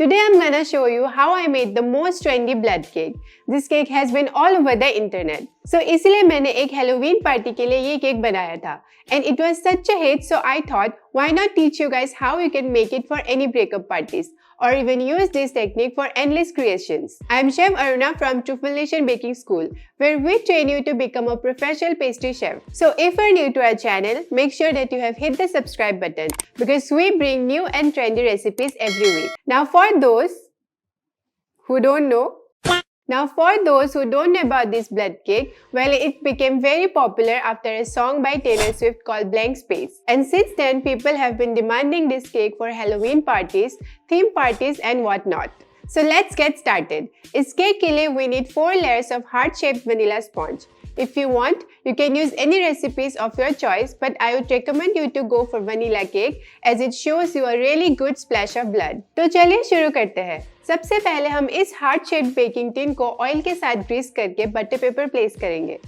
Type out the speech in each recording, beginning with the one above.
Today I'm gonna show you how I made the most trendy blood cake. This cake has been all over the internet. So इसलिए मैंने एक Halloween party के लिए ये cake बनाया था. And it was such a hit, so I thought, why not teach you guys how you can make it for any breakup parties, or even use this technique for endless creations. I am Chef Aruna from Truffle Nation Baking School, where we train you to become a professional pastry chef. So if you're new to our channel, make sure that you have hit the subscribe button because we bring new and trendy recipes every week. Now for those who don't know about this blood cake, well, it became very popular after a song by Taylor Swift called Blank Space. And since then, people have been demanding this cake for Halloween parties, theme parties and whatnot. So let's get started. इस cake के लिए we need 4 layers of heart-shaped vanilla sponge. If you want, you can use any recipes of your choice, but I would recommend you to go for vanilla cake as it shows you a really good splash of blood. तो चलिए शुरू करते हैं. सबसे पहले हम इस heart shaped baking tin को ऑयल के साथ ग्रीस करके बटर पेपर प्लेस करेंगे.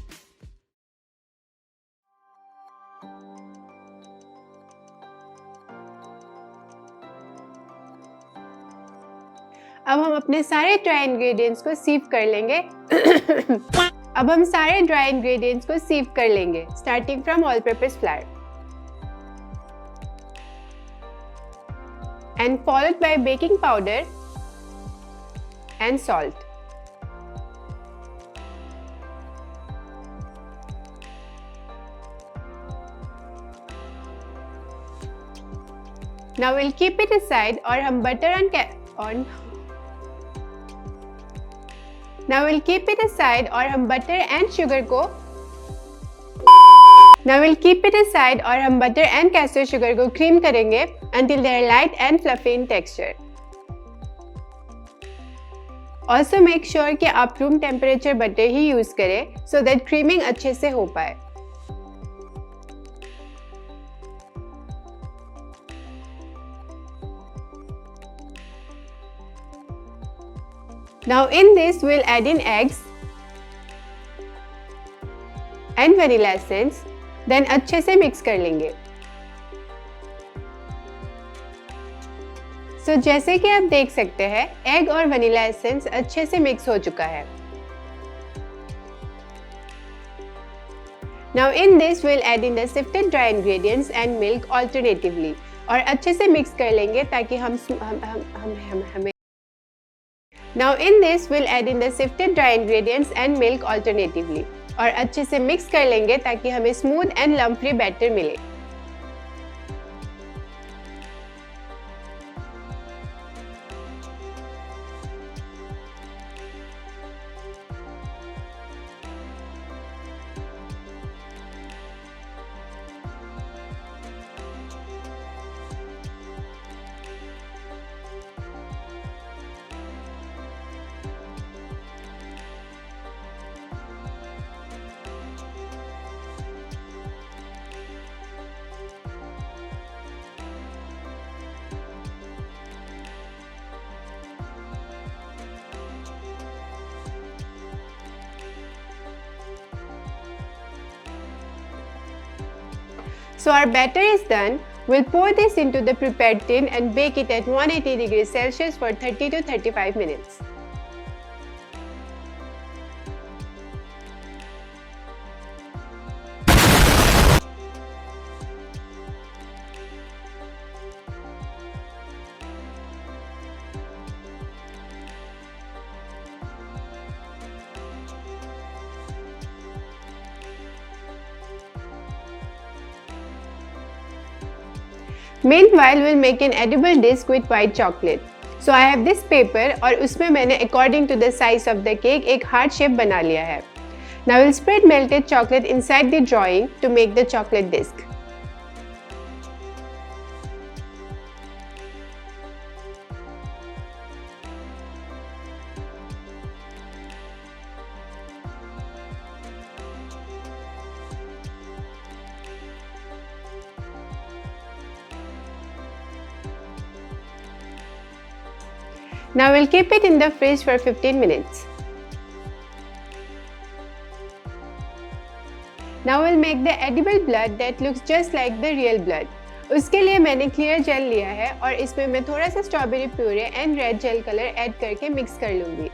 अब हम अपने सारे ड्राई इंग्रेडिएंट्स को सीव कर लेंगे. Starting from all purpose flower and followed by baking powder and salt. Now we'll keep it aside और हम बटर and castor sugar को cream करेंगे until they are light and fluffy in texture. Also make sure कि आप room temperature butter ही use करें so that creaming अच्छे से हो पाए. Now in this we'll add in eggs and vanilla essence, then अच्छे से mix कर लेंगे. So, जैसे कि आप देख सकते हैं, एग और वनीला एसेंस अच्छे से मिक्स हो चुका है. Now in this we'll add in the sifted dry ingredients and milk alternatively और अच्छे से मिक्स कर लेंगे ताकि Now in this we'll add in the sifted dry ingredients and milk alternatively और अच्छे से मिक्स कर लेंगे ताकि हमें smooth and lump free batter मिले. So our batter is done. We'll pour this into the prepared tin and bake it at 180 degrees Celsius for 30 to 35 minutes. Meanwhile, we'll make an edible disc with white chocolate. So I have this paper और उसमें मैंने according to the size of the cake एक heart shape बना लिया है. Now we'll spread melted chocolate inside the drawing to make the chocolate disc. Now we'll keep it in the fridge for 15 minutes. Now we'll make the edible blood that looks just like the real blood. उसके लिए मैंने clear jail लिया है और इसमें मैं थोड़ा सा strawberry puree and red jail colour add करके मिक्स कर लूंगी।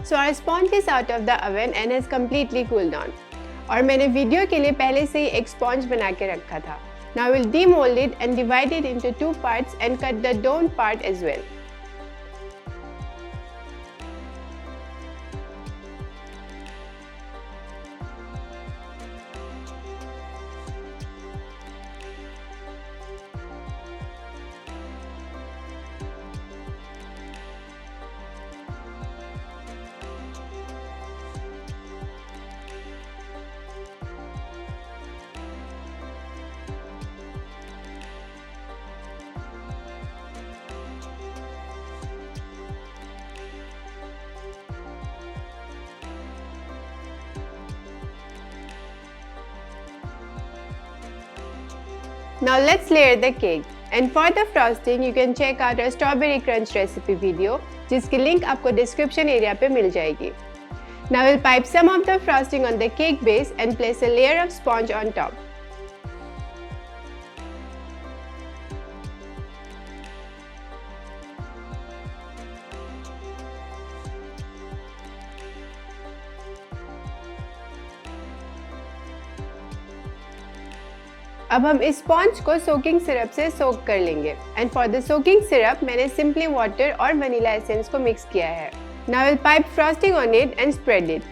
So our sponge is out of the oven and has completely cooled down. और मैंने वीडियो के लिए पहले से ही एक स्पॉन्ज बना के रखा था। Now we'll demold it and divide it into 2 parts and cut the dough part as well. Now let's layer the cake. And for the frosting, you can check out our strawberry crunch recipe video, जिसकी link आपको description area पे मिल जाएगी. Now we'll pipe some of the frosting on the cake base and place a layer of sponge on top. अब हम इस sponge को soaking syrup से सोक कर लेंगे and for the soaking syrup मैंने सिंपली वाटर और वनीला एसेंस को मिक्स किया है। Now will pipe frosting on it and spread it.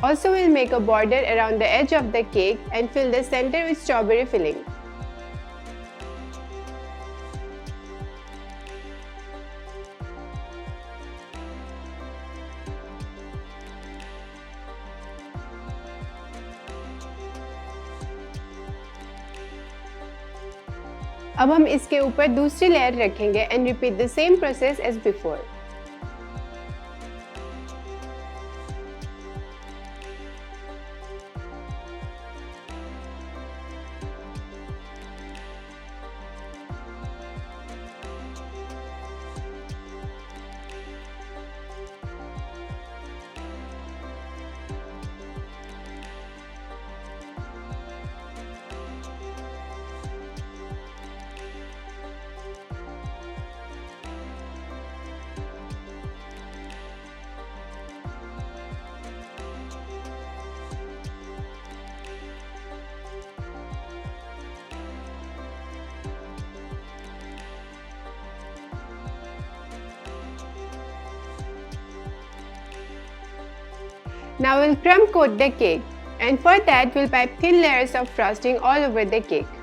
Also we'll make a border around the edge of the cake and fill the center with strawberry filling. अब हम इसके ऊपर दूसरी layer रखेंगे and repeat the same process as before. Now we'll crumb coat the cake, and for that we'll pipe thin layers of frosting all over the cake.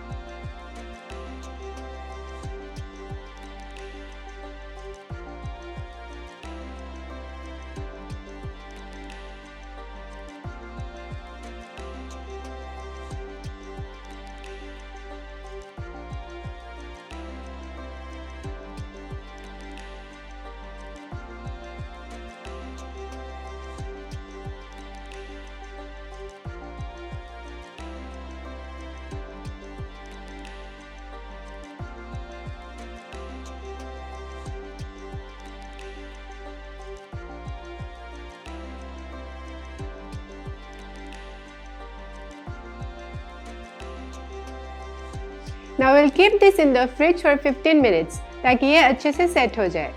Now we'll keep this in the fridge for 15 minutes ताकि ये अच्छे से set हो जाए।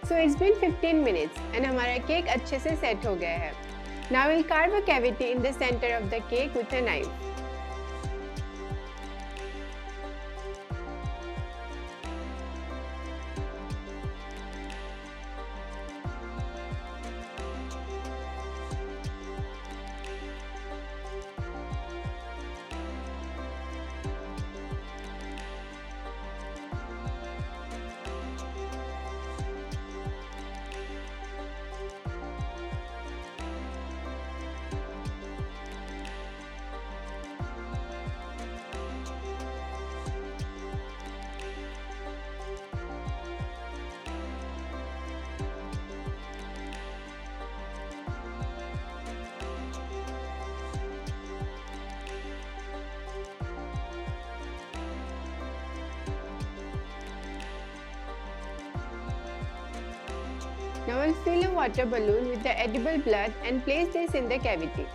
So it's been 15 minutes and हमारा cake अच्छे से set हो गया है। Now we'll carve a cavity in the center of the cake with a knife. Now we'll fill a water balloon with the edible blood and place this in the cavity.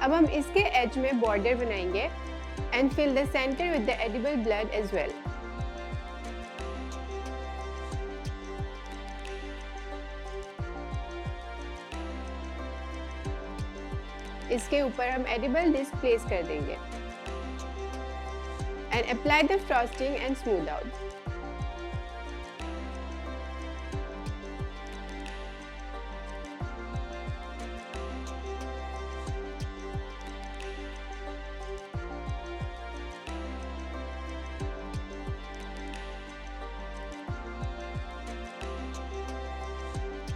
अब हम इसके as में border बनाएंगे and fill the center with the edible blood as well. इसके ऊपर हम edible disc place कर देंगे and apply the frosting and smooth out.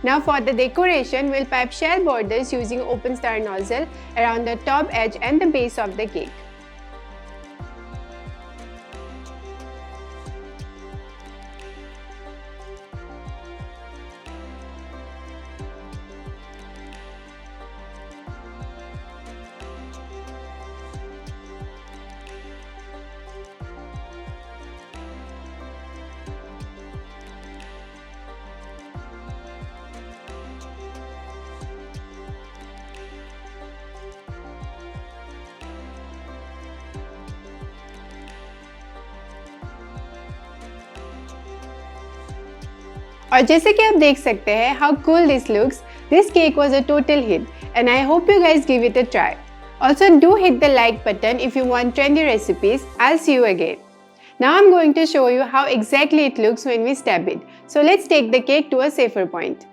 Now for the decoration, we'll pipe shell borders using open star nozzle around the top edge and the base of the cake. और जैसे कि आप देख सकते हैं how cool this looks, this cake was a total hit and I hope you guys give it a try. Also do hit the like button if you want trendy recipes. I'll see you again. Now I'm going to show you how exactly it looks when we stab it. So let's take the cake to a safer point.